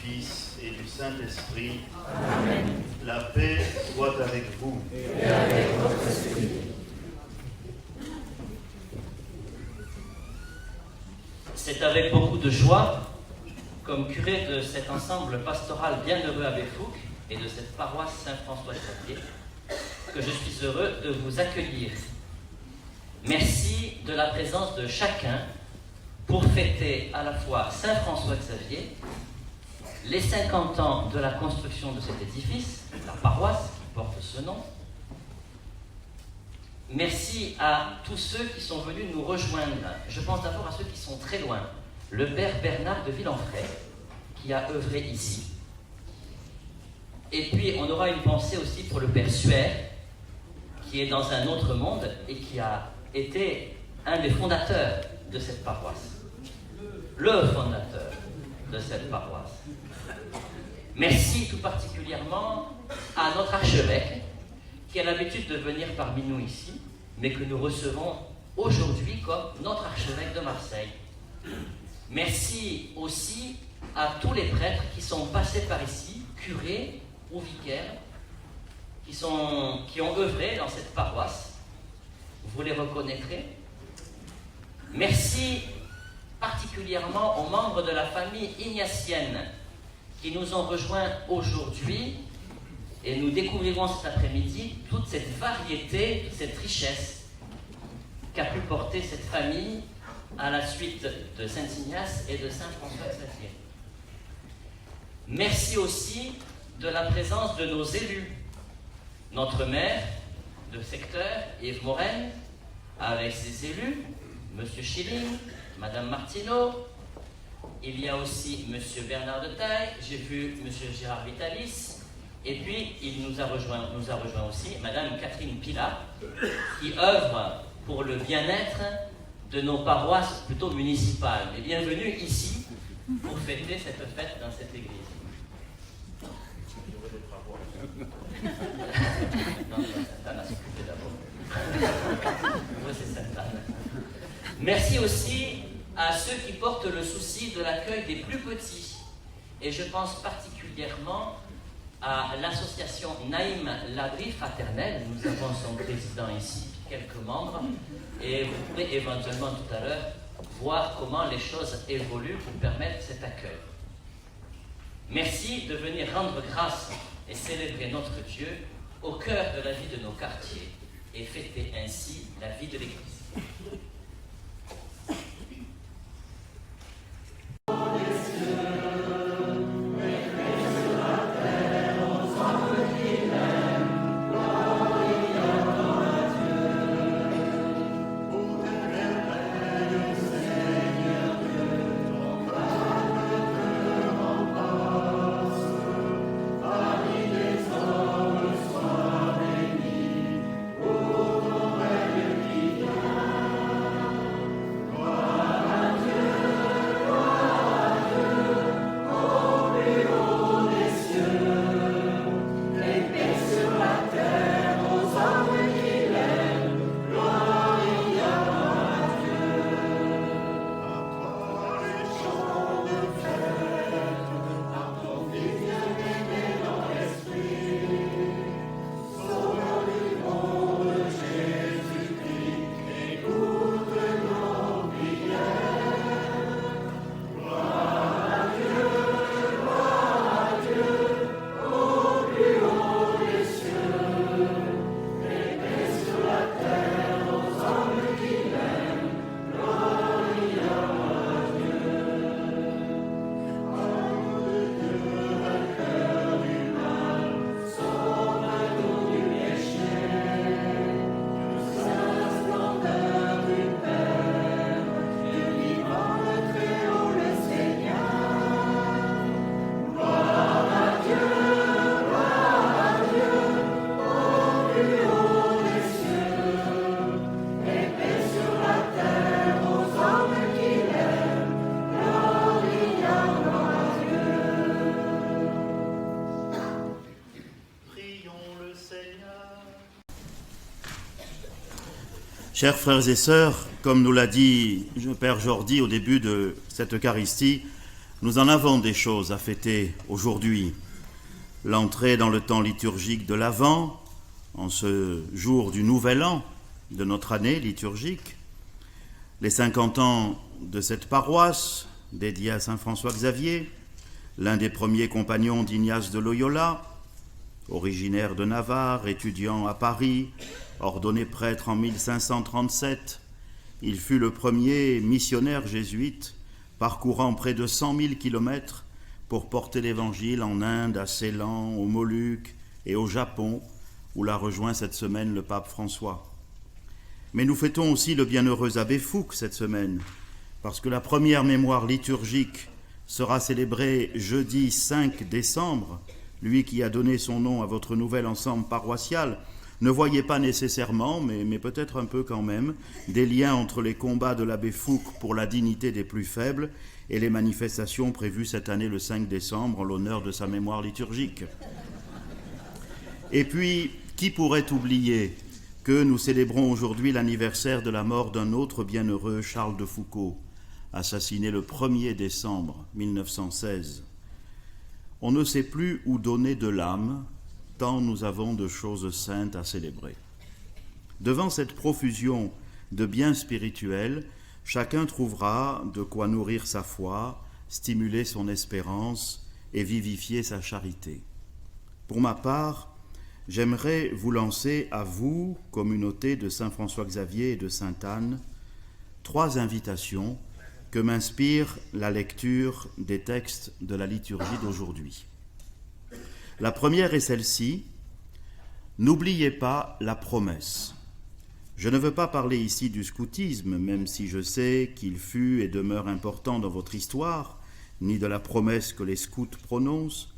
Fils et du Saint-Esprit. Amen. La paix soit avec vous. Et avec votre esprit. C'est avec beaucoup de joie, comme curé de cet ensemble pastoral bienheureux à Béfouc et de cette paroisse Saint-François-Xavier, que je suis heureux de vous accueillir. Merci de la présence de chacun pour fêter à la fois Saint-François-Xavier, les 50 ans de la construction de cet édifice, la paroisse qui porte ce nom. Merci à tous ceux qui sont venus nous rejoindre. Je pense d'abord à ceux qui sont très loin. Le père Bernard de Villenfray, qui a œuvré ici. Et puis, on aura une pensée aussi pour le père Suaire, qui est dans un autre monde et qui a été un des fondateurs de cette paroisse. Le fondateur de cette paroisse. Merci tout particulièrement à notre archevêque, qui a l'habitude de venir parmi nous ici, mais que nous recevons aujourd'hui comme notre archevêque de Marseille. Merci aussi à tous les prêtres qui sont passés par ici, curés ou vicaires, qui ont œuvré dans cette paroisse. Vous les reconnaîtrez. Merci particulièrement aux membres de la famille ignatienne qui nous ont rejoints aujourd'hui, et nous découvrirons cet après-midi toute cette variété, toute cette richesse qu'a pu porter cette famille à la suite de Saint-Ignace et de Saint-François-Xavier. Merci aussi de la présence de nos élus. Notre maire de secteur, Yves Morel, avec ses élus, M. Schilling, Mme Martineau. Il y a aussi M. Bernard de Taille, j'ai vu M. Gérard Vitalis, et puis il nous a rejoint aussi Mme Catherine Pilat, qui œuvre pour le bien-être de nos paroisses plutôt municipales. Et bienvenue ici pour fêter cette fête dans cette église. Non, Sainte-Anne a s'occupé d'abord. Moi, c'est Sainte-Anne. Merci aussi à ceux qui portent le souci de l'accueil des plus petits. Et je pense particulièrement à l'association Naïm l'Abri Fraternel. Nous avons son président ici, quelques membres, et vous pourrez éventuellement tout à l'heure voir comment les choses évoluent pour permettre cet accueil. Merci de venir rendre grâce et célébrer notre Dieu au cœur de la vie de nos quartiers et fêter ainsi la vie de l'Église. Chers frères et sœurs, comme nous l'a dit le Père Jordi au début de cette Eucharistie, Nous en avons des choses à fêter aujourd'hui. L'entrée dans le temps liturgique de l'Avent, en ce jour du Nouvel An de notre année liturgique, les 50 ans de cette paroisse dédiée à Saint François Xavier, l'un des premiers compagnons d'Ignace de Loyola, originaire de Navarre, étudiant à Paris, ordonné prêtre en 1537, il fut le premier missionnaire jésuite parcourant près de 100 000 kilomètres pour porter l'Évangile en Inde, à Ceylan, aux Moluques et au Japon, où l'a rejoint cette semaine le pape François. Mais nous fêtons aussi le bienheureux abbé Fouque cette semaine, parce que la première mémoire liturgique sera célébrée jeudi 5 décembre. Lui qui a donné son nom à votre nouvel ensemble paroissial ne voyait pas nécessairement, mais peut-être un peu quand même, des liens entre les combats de l'abbé Fouque pour la dignité des plus faibles et les manifestations prévues cette année le 5 décembre en l'honneur de sa mémoire liturgique. Et puis, qui pourrait oublier que nous célébrons aujourd'hui l'anniversaire de la mort d'un autre bienheureux, Charles de Foucauld, assassiné le 1er décembre 1916. On ne sait plus où donner de l'âme, tant nous avons de choses saintes à célébrer. Devant cette profusion de biens spirituels, chacun trouvera de quoi nourrir sa foi, stimuler son espérance et vivifier sa charité. Pour ma part, j'aimerais vous lancer à vous, communauté de Saint François Xavier et de Sainte Anne, 3 invitations que m'inspire la lecture des textes de la liturgie d'aujourd'hui. La première est celle-ci: n'oubliez pas la promesse. Je ne veux pas parler ici du scoutisme, même si je sais qu'il fut et demeure important dans votre histoire, ni de la promesse que les scouts prononcent,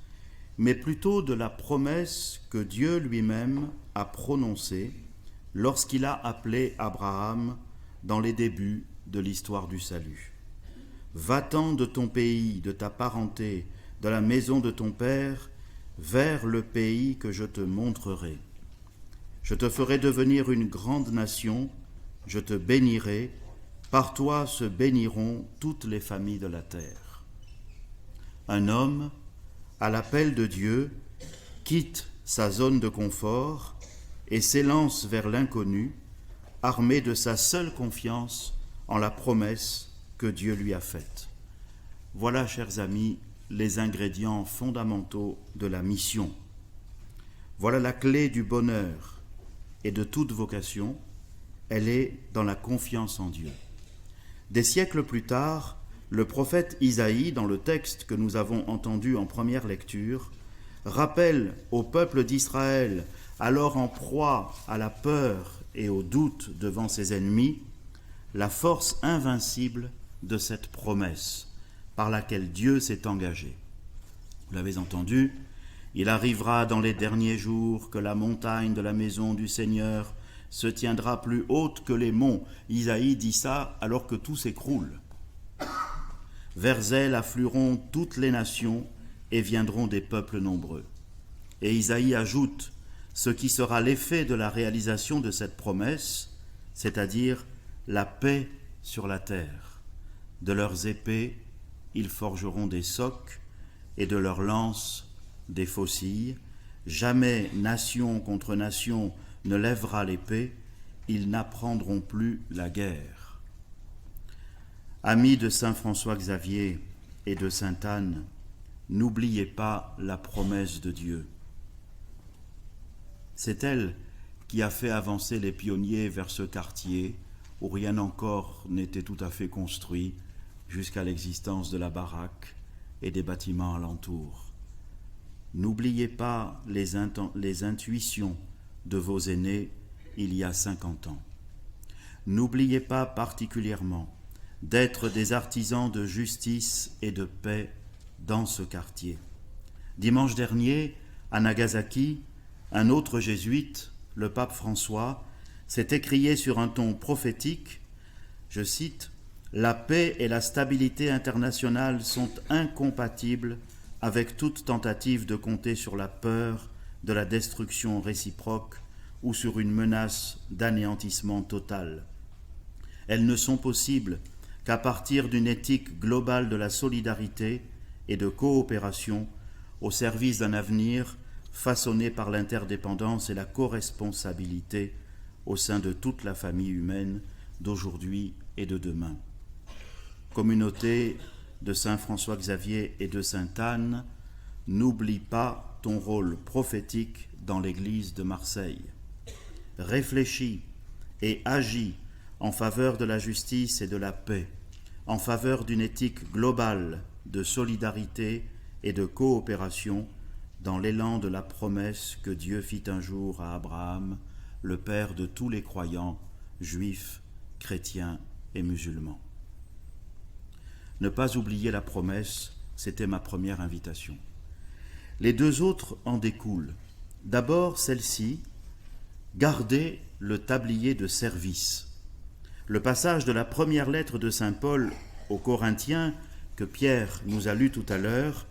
mais plutôt de la promesse que Dieu lui-même a prononcée lorsqu'il a appelé Abraham dans les débuts de l'histoire du salut. « Va-t'en de ton pays, de ta parenté, de la maison de ton père, vers le pays que je te montrerai. Je te ferai devenir une grande nation, je te bénirai, par toi se béniront toutes les familles de la terre. » Un homme, à l'appel de Dieu, quitte sa zone de confort et s'élance vers l'inconnu, armé de sa seule confiance en la promesse que Dieu lui a faite. Voilà, chers amis, les ingrédients fondamentaux de la mission. Voilà la clé du bonheur et de toute vocation, elle est dans la confiance en Dieu. Des siècles plus tard, le prophète Isaïe, dans le texte que nous avons entendu en première lecture, rappelle au peuple d'Israël, alors en proie à la peur et au doute devant ses ennemis, la force invincible de cette promesse par laquelle Dieu s'est engagé. Vous l'avez entendu, il arrivera dans les derniers jours que la montagne de la maison du Seigneur se tiendra plus haute que les monts. Isaïe dit ça alors que tout s'écroule. Vers elle afflueront toutes les nations et viendront des peuples nombreux. Et Isaïe ajoute ce qui sera l'effet de la réalisation de cette promesse, c'est-à-dire la paix sur la terre. De leurs épées, ils forgeront des socs, et de leurs lances, des faucilles. Jamais nation contre nation ne lèvera l'épée, ils n'apprendront plus la guerre. Amis de Saint François Xavier et de Sainte Anne, n'oubliez pas la promesse de Dieu. C'est elle qui a fait avancer les pionniers vers ce quartier où rien encore n'était tout à fait construit, jusqu'à l'existence de la baraque et des bâtiments alentours. N'oubliez pas les intuitions de vos aînés il y a 50 ans. N'oubliez pas particulièrement d'être des artisans de justice et de paix dans ce quartier. Dimanche dernier, à Nagasaki, un autre jésuite, le pape François, s'est écrié sur un ton prophétique, je cite, « La paix et la stabilité internationale sont incompatibles avec toute tentative de compter sur la peur de la destruction réciproque ou sur une menace d'anéantissement total. Elles ne sont possibles qu'à partir d'une éthique globale de la solidarité et de coopération au service d'un avenir façonné par l'interdépendance et la corresponsabilité au sein de toute la famille humaine d'aujourd'hui et de demain. Communauté de Saint François Xavier et de Sainte Anne, n'oublie pas ton rôle prophétique dans l'Église de Marseille. Réfléchis et agis en faveur de la justice et de la paix, en faveur d'une éthique globale de solidarité et de coopération dans l'élan de la promesse que Dieu fit un jour à Abraham, le père de tous les croyants, juifs, chrétiens et musulmans. Ne pas oublier la promesse, c'était ma première invitation. Les deux autres en découlent. D'abord celle-ci, garder le tablier de service. Le passage de la première lettre de saint Paul aux Corinthiens, que Pierre nous a lu tout à l'heure,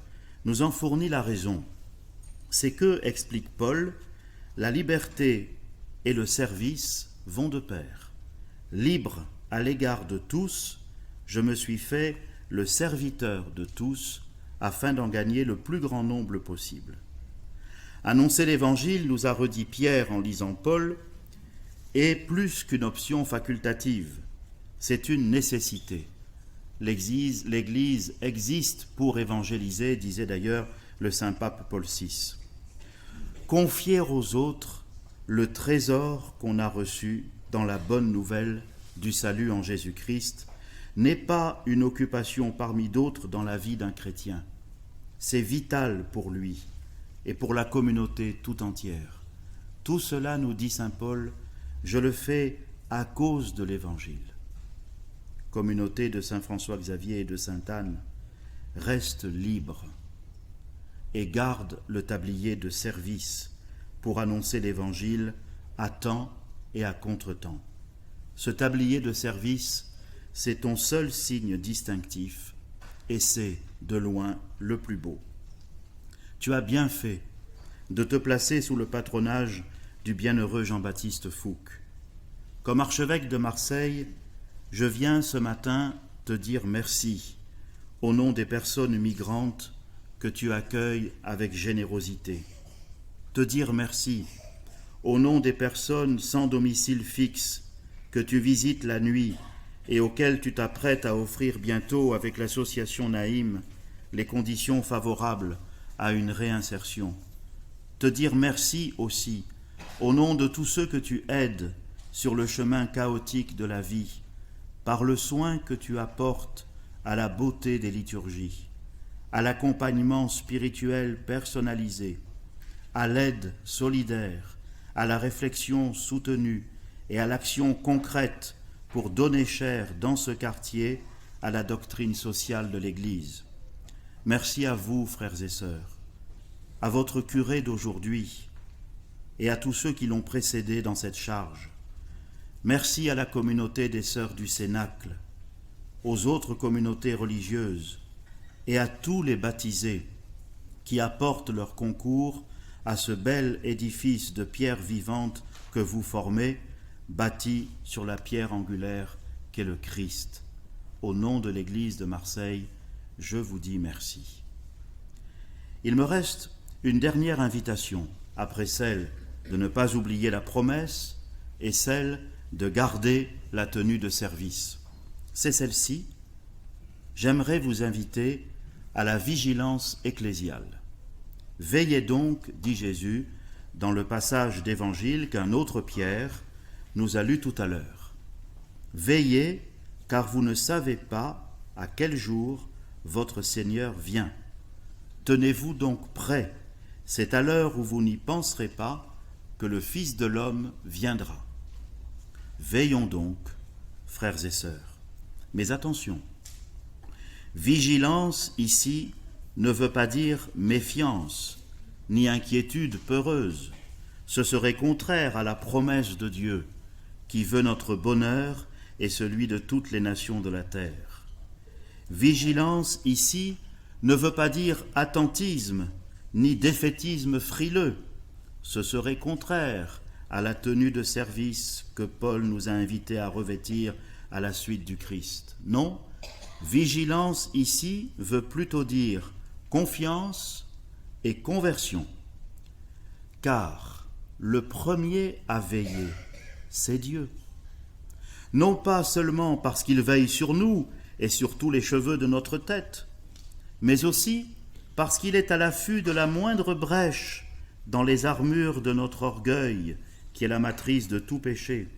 nous en fournit la raison. C'est que, explique Paul, la liberté et le service vont de pair. Libre à l'égard de tous, je me suis fait le serviteur de tous, afin d'en gagner le plus grand nombre possible. Annoncer l'Évangile, nous a redit Pierre en lisant Paul, est plus qu'une option facultative, c'est une nécessité. L'Église existe pour évangéliser, disait d'ailleurs le saint pape Paul VI. Confier aux autres le trésor qu'on a reçu dans la bonne nouvelle du salut en Jésus-Christ n'est pas une occupation parmi d'autres dans la vie d'un chrétien. C'est vital pour lui et pour la communauté tout entière. Tout cela, nous dit saint Paul, je le fais à cause de l'Évangile. Communauté de saint François Xavier et de sainte Anne, reste libre et garde le tablier de service pour annoncer l'Évangile à temps et à contre-temps. Ce tablier de service, c'est ton seul signe distinctif et c'est, de loin, le plus beau. Tu as bien fait de te placer sous le patronage du bienheureux Jean-Baptiste Fouque. Comme archevêque de Marseille, je viens ce matin te dire merci au nom des personnes migrantes que tu accueilles avec générosité. Te dire merci au nom des personnes sans domicile fixe que tu visites la nuit et auxquelles tu t'apprêtes à offrir bientôt avec l'association Naïm les conditions favorables à une réinsertion. Te dire merci aussi au nom de tous ceux que tu aides sur le chemin chaotique de la vie, par le soin que tu apportes à la beauté des liturgies, à l'accompagnement spirituel personnalisé, à l'aide solidaire, à la réflexion soutenue et à l'action concrète pour donner chair dans ce quartier à la doctrine sociale de l'Église. Merci à vous, frères et sœurs, à votre curé d'aujourd'hui et à tous ceux qui l'ont précédé dans cette charge. Merci à la communauté des sœurs du Cénacle, aux autres communautés religieuses et à tous les baptisés qui apportent leur concours à ce bel édifice de pierre vivante que vous formez, bâti sur la pierre angulaire qu'est le Christ. Au nom de l'Église de Marseille, je vous dis merci. Il me reste une dernière invitation, après celle de ne pas oublier la promesse et celle de garder la tenue de service. C'est celle-ci. J'aimerais vous inviter à la vigilance ecclésiale. Veillez donc, dit Jésus, dans le passage d'Évangile qu'un autre Pierre nous a lu tout à l'heure. Veillez, car vous ne savez pas à quel jour votre Seigneur vient. Tenez-vous donc prêts, c'est à l'heure où vous n'y penserez pas que le Fils de l'homme viendra. Veillons donc, frères et sœurs. Mais attention, vigilance ici ne veut pas dire méfiance, ni inquiétude peureuse. Ce serait contraire à la promesse de Dieu, qui veut notre bonheur et celui de toutes les nations de la terre. Vigilance ici ne veut pas dire attentisme, ni défaitisme frileux. Ce serait contraire à la tenue de service que Paul nous a invités à revêtir à la suite du Christ. Non, Vigilance ici veut plutôt dire confiance et conversion. Car le premier à veiller, c'est Dieu. Non pas seulement parce qu'il veille sur nous et sur tous les cheveux de notre tête, mais aussi parce qu'il est à l'affût de la moindre brèche dans les armures de notre orgueil, qui est la matrice de tout péché,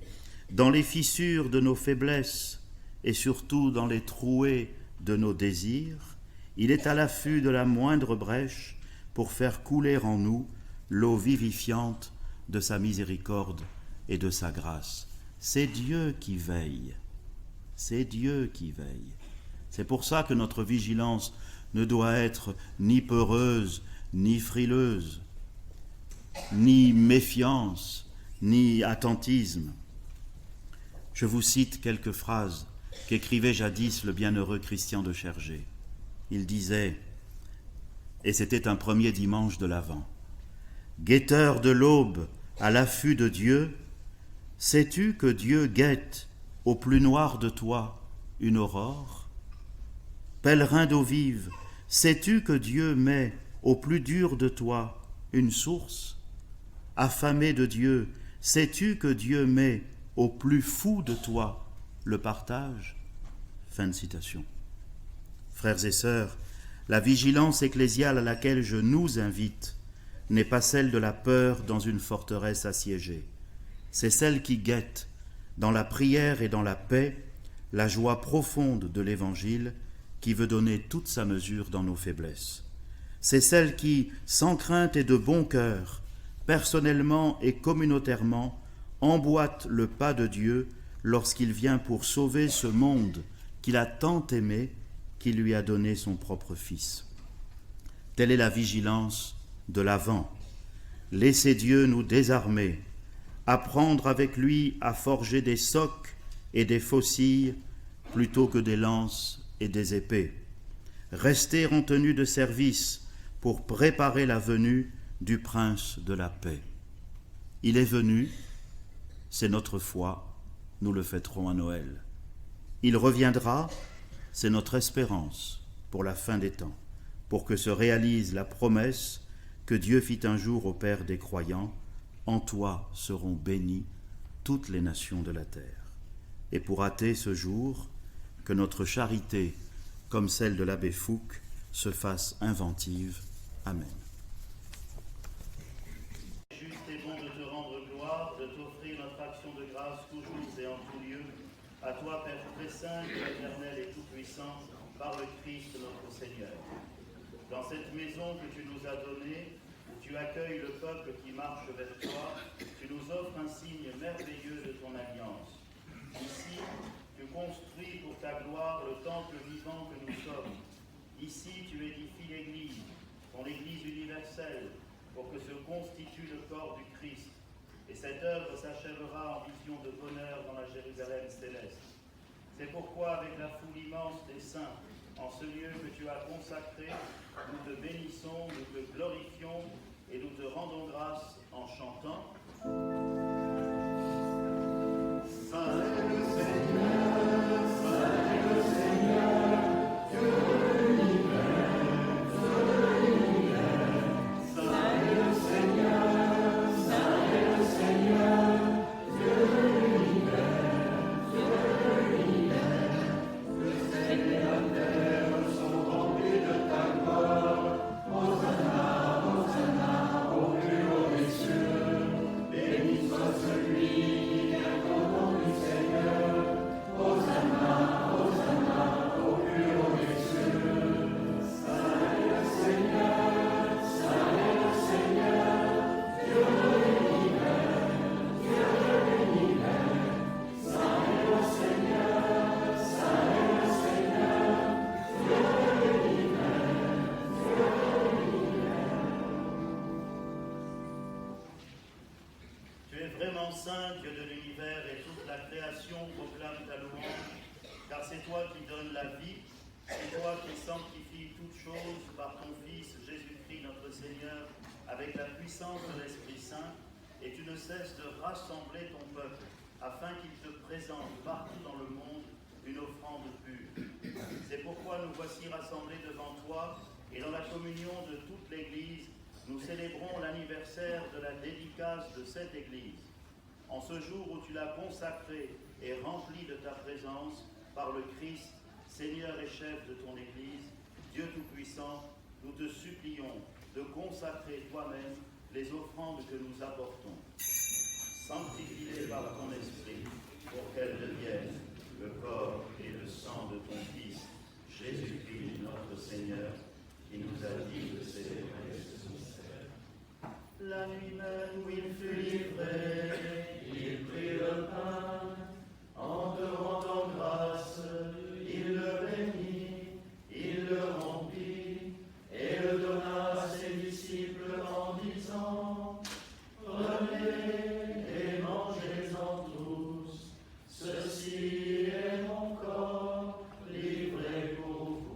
dans les fissures de nos faiblesses et surtout dans les trouées de nos désirs. Il est à l'affût de la moindre brèche pour faire couler en nous l'eau vivifiante de sa miséricorde et de sa grâce. C'est Dieu qui veille. C'est Dieu qui veille. C'est pour ça que notre vigilance ne doit être ni peureuse, ni frileuse, ni méfiance, ni attentisme. Je vous cite quelques phrases qu'écrivait jadis le bienheureux Christian de Chergé. Il disait, et c'était un premier dimanche de l'Avent, « Guetteur de l'aube à l'affût de Dieu, sais-tu que Dieu guette au plus noir de toi une aurore ? Pèlerin d'eau vive, sais-tu que Dieu met au plus dur de toi une source ? Affamé de Dieu, sais-tu que Dieu met au plus fou de toi le partage ?» Fin de citation. Frères et sœurs, la vigilance ecclésiale à laquelle je nous invite n'est pas celle de la peur dans une forteresse assiégée. C'est celle qui guette, dans la prière et dans la paix, la joie profonde de l'Évangile qui veut donner toute sa mesure dans nos faiblesses. C'est celle qui, sans crainte et de bon cœur, personnellement et communautairement, emboîte le pas de Dieu lorsqu'il vient pour sauver ce monde qu'il a tant aimé, qu'il lui a donné son propre Fils. Telle est la vigilance de l'Avent. Laissez Dieu nous désarmer, apprendre avec lui à forger des socs et des faucilles plutôt que des lances et des épées. Rester en tenue de service pour préparer la venue du Prince de la paix. Il est venu, c'est notre foi, nous le fêterons à Noël. Il reviendra, c'est notre espérance pour la fin des temps, pour que se réalise la promesse que Dieu fit un jour au Père des croyants, « En toi seront bénies toutes les nations de la terre ». Et pour hâter ce jour, que notre charité, comme celle de l'abbé Fouque, se fasse inventive. Amen. Juste et bon de te rendre gloire, de t'offrir notre action de grâce toujours et en tout lieu, à toi, Père très saint, éternel et tout-puissant, par le Christ notre Seigneur. Dans cette maison que tu nous as donnée, où tu accueilles le peuple qui marche vers toi, tu nous offres un signe merveilleux de ton alliance. Ici, tu construis pour ta gloire le temple vivant que nous sommes. Ici, tu édifies l'Église, ton Église universelle, pour que se constitue le corps du Christ. Et cette œuvre s'achèvera en vision de bonheur dans la Jérusalem céleste. C'est pourquoi, avec la foule immense des saints, en ce lieu que tu as consacré, nous te bénissons, nous te glorifions et nous te rendons grâce en chantant. Saint est le Seigneur, Saint est le Seigneur, Dieu de l'univers, Dieu de l'univers. Saint est le Seigneur, Saint est le Seigneur, Dieu de l'univers, Dieu de l'univers. Le ciel et la terre sont remplis de ta gloire. Hosanna, Hosanna, au plus haut des cieux. Béni soit celui qui vient au nom du Seigneur. Hosanna, Hosanna, au plus haut des cieux. Saint est le Seigneur, Saint est le Seigneur, Dieu de l'univers, Dieu de l'univers. Saint est le Seigneur, Saint est le Seigneur, Dieu de l'univers, Dieu de l'univers. Tu es vraiment saint, Dieu de l'univers, et toute la création proclame ta louange, car c'est toi qui donnes la vie, c'est toi qui sanctifies toutes choses par ton Fils Jésus-Christ notre Seigneur, avec la puissance de l'Esprit Saint, et tu ne cesses de rassembler ton peuple, afin qu'il te présente partout dans le monde une offrande pure. C'est pourquoi nous voici rassemblés devant toi et dans la communion de toute l'Église, nous célébrons l'anniversaire de la dédicace de cette Église. En ce jour où tu l'as consacrée et remplie de ta présence par le Christ, Seigneur et chef de ton Église, Dieu Tout-Puissant, nous te supplions de consacrer toi-même les offrandes que nous apportons. Sanctifie-les par ton esprit pour qu'elles deviennent le corps et le sang de ton Fils, Jésus-Christ notre Seigneur, qui nous a dit de célébrer ce mystère. La nuit même où il fut livré, il prit le pain, en te rendant grâce, il le bénit, il le rompit, et le donna à ses disciples en disant, prenez et mangez-en tous, ceci est mon corps livré pour vous.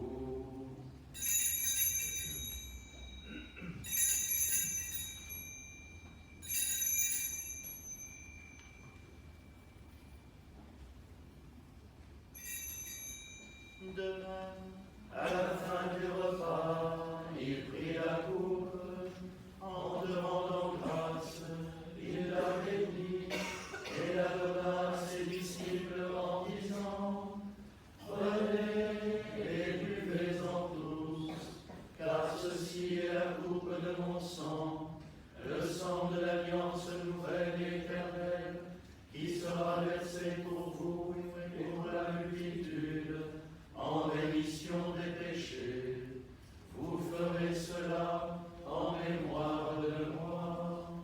De même, à la fin du repas, il prit la coupe, en te rendant grâce, il la bénit et la donna à ses disciples en disant, prenez et buvez-en tous, car ceci est la coupe de mon sang, le sang de l'alliance nouvelle et éternelle, qui sera versé pour vous et pour la multitude, en rémission des péchés. Vous ferez cela en mémoire de moi.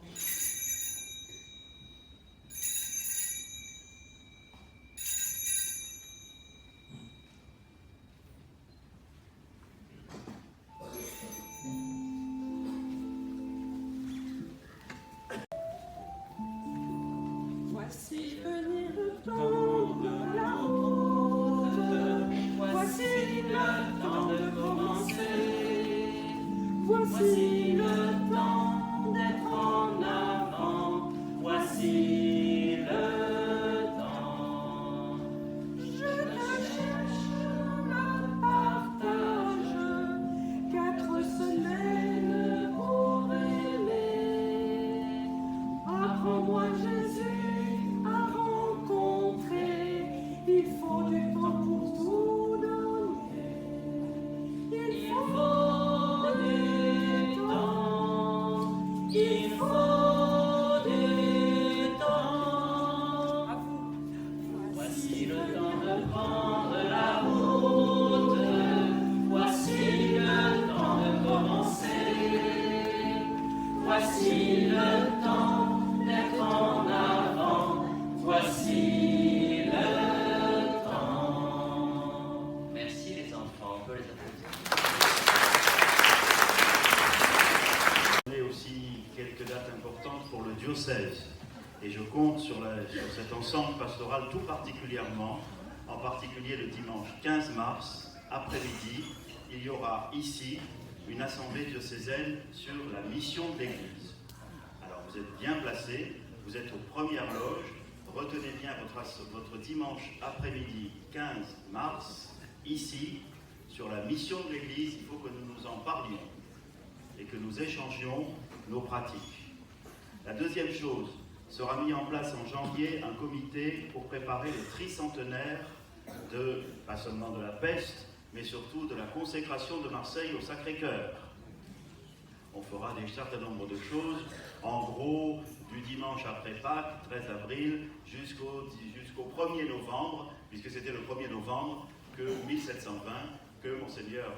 Voici venir le temps de la route. Voici le temps de commencer. Voici le temps d'être en avant. Voici le temps. Je te cherche le partage. 4 semaines pour aimer. Apprends-moi Jésus à rencontrer. Il faut du temps pour tout donner. Il faut du temps. Il faut du temps. À vous. Voici le temps de prendre la route. Voici le temps de commencer. Voici le temps d'être en avant. Voici le temps. Merci les enfants, on peut les applaudir. On a aussi quelques dates importantes pour le diocèse. Et je compte sur cet ensemble pastoral tout particulièrement, en particulier le dimanche 15 mars, après-midi, il y aura ici une assemblée diocésaine sur la mission de l'Église. Alors vous êtes bien placés, vous êtes aux premières loges, retenez bien votre dimanche après-midi 15 mars, ici, sur la mission de l'Église, il faut que nous nous en parlions et que nous échangions nos pratiques. La deuxième chose, sera mis en place en janvier un comité pour préparer le tricentenaire pas seulement de la peste, mais surtout de la consécration de Marseille au Sacré-Cœur. On fera un certain nombre de choses, en gros, du dimanche après Pâques, 13 avril, jusqu'au 1er novembre, puisque c'était le 1er novembre que 1720, que Monseigneur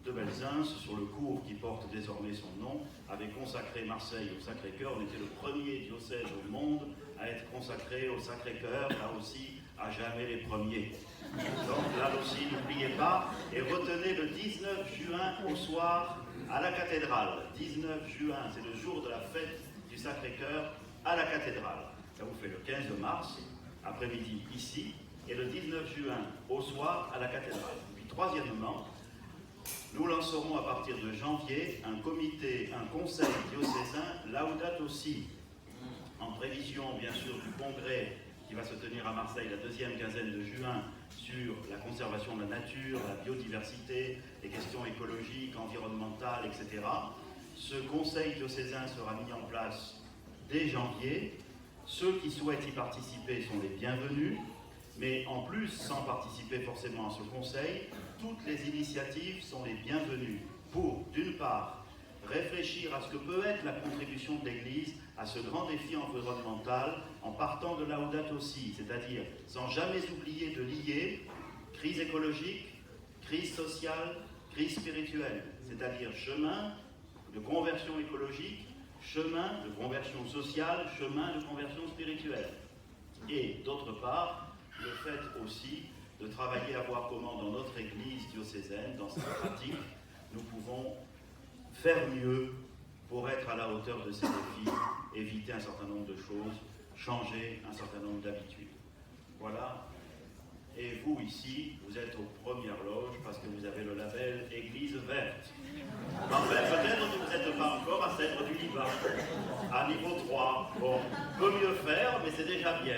de Belzins, sur le cours qui porte désormais son nom, avait consacré Marseille au Sacré-Cœur. On était le premier diocèse au monde à être consacré au Sacré-Cœur, là aussi, à jamais les premiers. Donc là aussi, n'oubliez pas, et retenez le 19 juin au soir à la cathédrale. 19 juin, c'est le jour de la fête du Sacré-Cœur à la cathédrale. Ça vous fait le 15 mars, après-midi ici, et le 19 juin au soir à la cathédrale. Puis troisièmement, nous lancerons à partir de janvier un conseil diocésain Laudato Si, en prévision bien sûr du congrès qui va se tenir à Marseille la deuxième quinzaine de juin sur la conservation de la nature, la biodiversité, les questions écologiques, environnementales, etc. Ce conseil diocésain sera mis en place dès janvier. Ceux qui souhaitent y participer sont les bienvenus, mais en plus, sans participer forcément à ce conseil, toutes les initiatives sont les bienvenues pour, d'une part, réfléchir à ce que peut être la contribution de l'Église à ce grand défi environnemental en partant de Laudato Si, c'est-à-dire sans jamais oublier de lier crise écologique, crise sociale, crise spirituelle, c'est-à-dire chemin de conversion écologique, chemin de conversion sociale, chemin de conversion spirituelle. Et d'autre part, le fait aussi de travailler à voir comment dans notre Église diocésaine, dans cette pratique, nous pouvons faire mieux pour être à la hauteur de ces défis, éviter un certain nombre de choses, changer un certain nombre d'habitudes. Voilà. Et vous, ici, vous êtes aux premières loges parce que vous avez le label Église verte. Enfin, peut-être que vous n'êtes pas encore à Cèdre du Liban, à niveau 3. Bon, peut mieux faire, mais c'est déjà bien.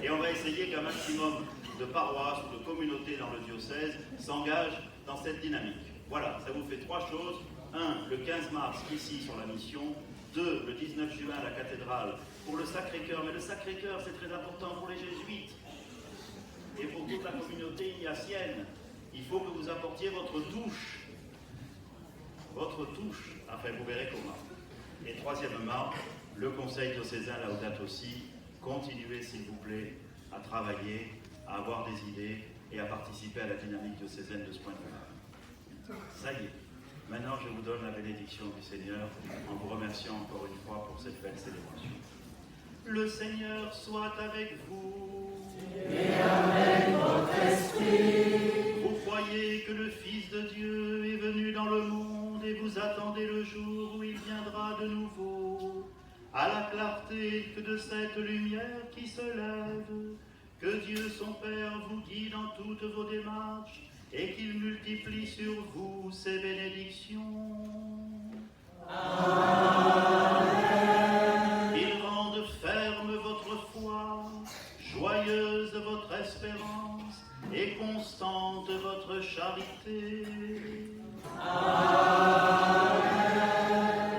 Et on va essayer qu'un maximum de paroisses ou de communautés dans le diocèse s'engagent dans cette dynamique. Voilà, ça vous fait 3 choses. 1, le 15 mars, ici, sur la mission. 2, le 19 juin, à la cathédrale, pour le Sacré-Cœur. Mais le Sacré-Cœur, c'est très important pour les jésuites. Et pour toute la communauté ignatienne. Il faut que vous apportiez votre touche. Votre touche. Enfin, vous verrez comment. Et troisièmement, le Conseil diocésain Laudato Si. Continuez, s'il vous plaît, à travailler, à avoir des idées et à participer à la dynamique diocésaine de ce point de vue. Ça y est. Maintenant, je vous donne la bénédiction du Seigneur en vous remerciant encore une fois pour cette belle célébration. Le Seigneur soit avec vous. Et avec votre esprit. Vous croyez que le Fils de Dieu est venu dans le monde et vous attendez le jour où il viendra de nouveau, à la clarté que de cette lumière qui se lève, que Dieu son Père vous guide dans toutes vos démarches et qu'il multiplie sur vous ses bénédictions. Amen. Qu'il rende ferme votre foi, joyeuse votre espérance et constante votre charité. Amen.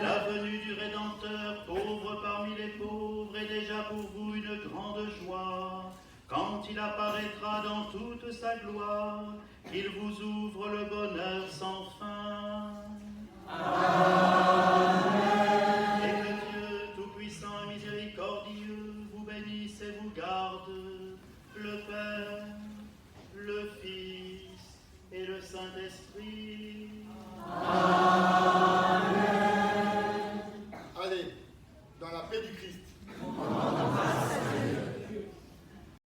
La venue du Rédempteur, pauvre parmi les pauvres, est déjà pour vous une grande joie. Quand il apparaîtra dans toute sa gloire, qu'il vous ouvre le bonheur sans fin. Amen. Et que Dieu Tout-Puissant et Miséricordieux vous bénisse et vous garde, le Père, le Fils et le Saint-Esprit. Amen.